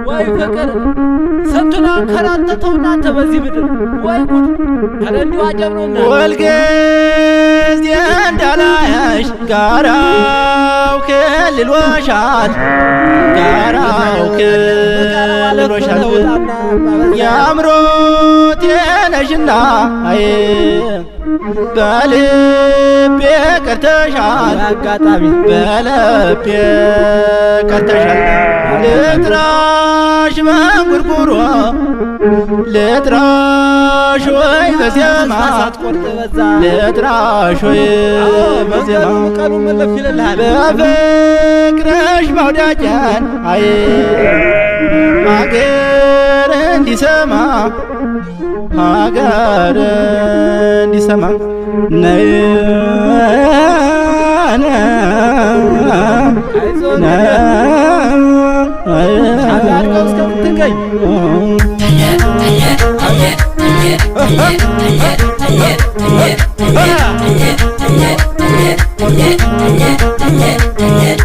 ወይ ፍቅር ስንቱን አንከራተተው እናንተ በዚህ ምድር ወይ ጉድ! ኧረ እንዲሁ አጀብ ነው። ሁልጊዜ እንዳላያሽ ጋራው ክልሎሻል፣ ጋራው ክልሎሻል የአምሮቴ ነሽና አይ በልቤ ቀርተሻል፣ አጋጣሚ በልቤ ቀርተሻል። ልጥራሽ መንጉርጉሮ ልጥራሽ ወይ በዜማ ልጥራሽ ወይ በዜማ ቀኑ መለፍ ይልልሃል በፍቅርሽ መውደቄን አይ ሀገር እንዲሰማ ሀገር እንዲሰማ ነይ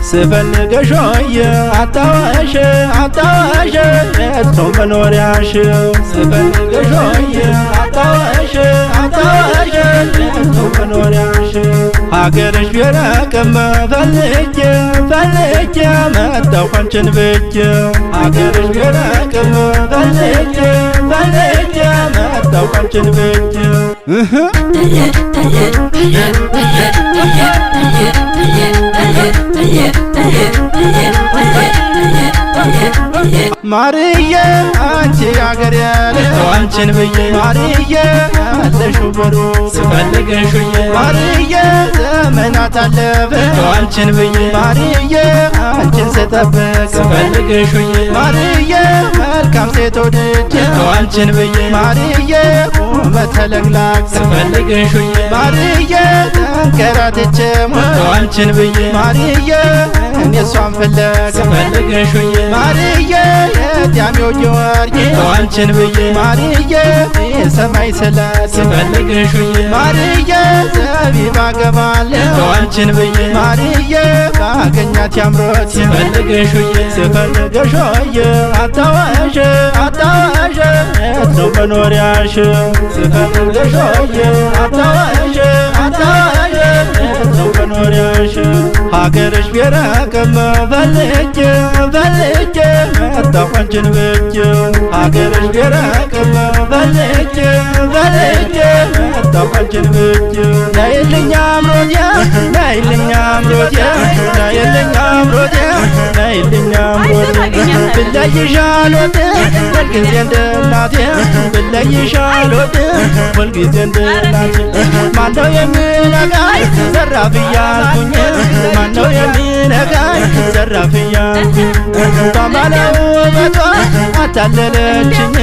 ስፈልገሽ ሆይ አታዋሽ አታዋሽ የትነው መኖሪያሽ ስፈልገሽ ሆይ አታዋሽ አታዋሽ የትነው መኖሪያሽ ሀገርሽ ቢረቅም ፈልጌ ፈልጌ መጣሁ አንቺን ብዬ ሀገርሽ ቢረቅም ፈልጌ ፈልጌ መጣሁ አንቺን ብዬ ማርዬ አንቺ አገር ያለው አንቺን ብዬ ማርዬ አለሽው በሩ ስፈልገሽ ማርዬ ዘመናት አለፈ አንቺን ብዬ ማርዬ አንቺን ስጠብቅ ስፈልገሽ ማርዬ መልካም ሴት ወድጄ አንቺን ብዬ ማርዬ ቁመት ተለግላግ ስፈልገሽ ማርዬ ተንከራትቼ አንቺን ብዬ ማርዬ እኔ እሷን ፍለግ ስፈልገሽ ማርዬ የዳሜው ጊዮርጊስ አንቺን ብዬ ማርዬ የሰማይ ስላት ስፈልገሽ ማርዬ ዘቢብ አገባለሁ አንቺን ብዬ ማርዬ ባገኛት ያምሮት ስፈልገሽ ስፈልገሽ አታዋሽ አታዋሽ የት ነው መኖሪያሽ ስፈልገሽ አታዋሽ አታዋሽ የት ነው መኖሪያሽ ሀገርሽ ቢረቅም ፈልጌ ፈልጌ መጣሁ አንቺን ብዬ ሀገርሽ ቢረቅም ፈልጌ ፈልጌ መጣሁ አንቺን ብዬ ነይልኝ አምሮቴ ነይልኝ አምሮቴ ነይልኝ አምሮቴ ነይልኝ አምሮቴ ብለይሽ አልወድም ሁልጊዜ እንደ እናቴ ብለይሽ አልወድም ሁልጊዜ እንደ እናቴ ማነው የሚነካኝ ዘራፍ እያልኩኝ ማነው የሚነካኝ ዘራፍ እያልኩኝ በማላው ውበቷ አታለለችኝ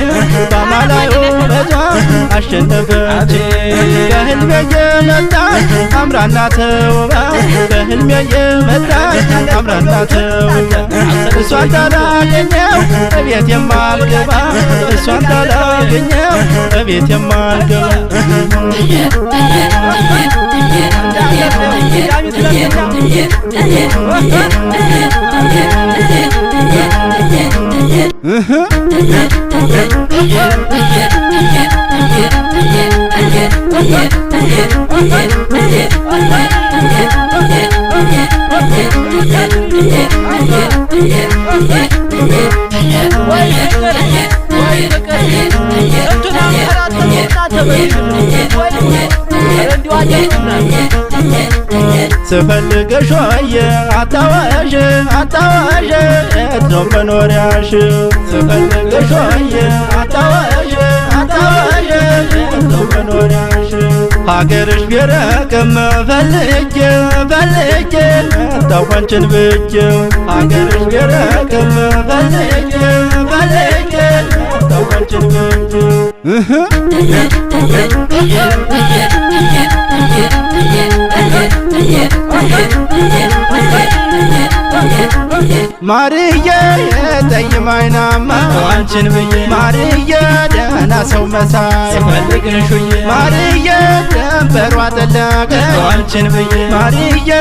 በማላው ውበቷ አሸነፈችኝ በህልሜ የመጣች አምራና ተውባ በህልሜ የመጣች አምራና ተውባ እሷን ታላገኘው እቤት የማልገባ እሷን ታላገኘው እቤት የማልገባ ስፈልገሽ አታዋሽ አታዋሽ የት ነው መኖሪያሽ ስፈልገሽ አታዋሽ አታዋሽ የት ነው መኖሪያሽ ሀገርሽ ቢረቅም ፈልጌ ፈልጌ መጣሁ አንቺን ብዬ ሀገርሽ ቢረቅም ፈልጌ ፈልጌ መጣሁ አንቺን ብዬ ማርዬ ጠይም አይናማ አንቺን ብዬ ማርዬ ደህና ሰው መሳይ ስፈልግሽ ውዬ ማርዬ ደንበሯ ጠለቀ አንቺን ብዬ ማርዬ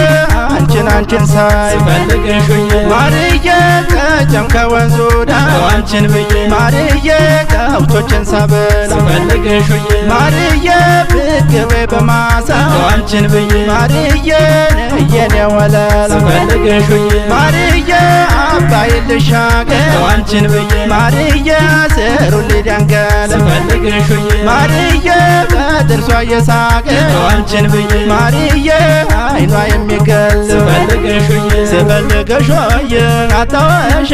አንቺን ሳይ ስፈልግሽ ውዬ ማርዬ ከጨም ከወንዙ ዳር አንቺን ብዬ ማርዬ ከብቶችን ሳበላ ስፈልግሽ ውዬ ማርዬ ብቅ በይ በማሳ አንቺን ብዬ ማርዬ ነየኔ ወለላ ስፈልግሽ ውዬ ማርዬ አባይን ልሻገር አንቺን ብዬ ማርዬ ስሩን ልደንገል ስፈልግሽ ውዬ ማርዬ በጥርሷ እየሳቀ አንቺን ብዬ ማርዬ አይኗ የሚገል ስፈልግሽ ውዬ ስፈልግሽ ወየ አታዋሽ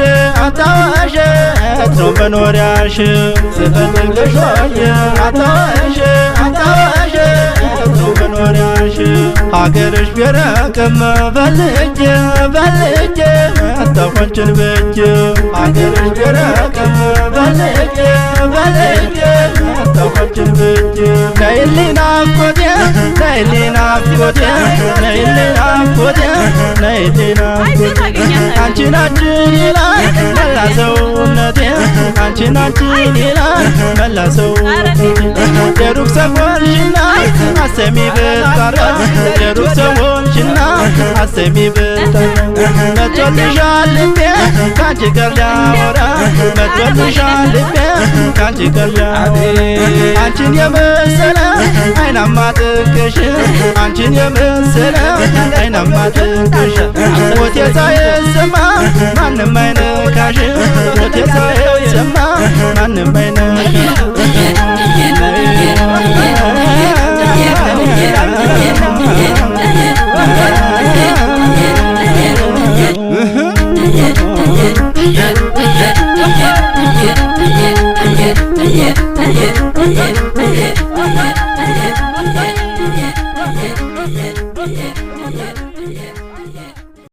የት ነው መኖሪያሽ ስፈልግሽ ወየ አታዋሽ የት ነው መኖሪያሽ ሀገርሽ ቢረቅም ፈልጌ መጣሁ በእጅ ሀገርሽ ቢረቅም ፈልጌ መጣሁ በእጅ ነይልኝ ናፍቆቴ አንቺን ይላል መላ ሰውነቴ አንቺን ይላል መላ ሰውነቴ የሩቅ ሰዎችና አሰሚ ብትጠራ የሩቅ ሰዎችና አሰሚ ብትጠራ መጥቶልሻል ልቤ ካንቺ ጋር ሊያወራ መጥቶልሻል ልቤ ካንቺ ጋር ሊያወራ አንቺን የመሰለ አይናማ ጥንቅሽ አንቺን የመሰለ አይናማ ጥንቅሽ ሞቴ ሳይሰማ ማንም አይነካሽ ሞቴ ሳይሰማ ማንም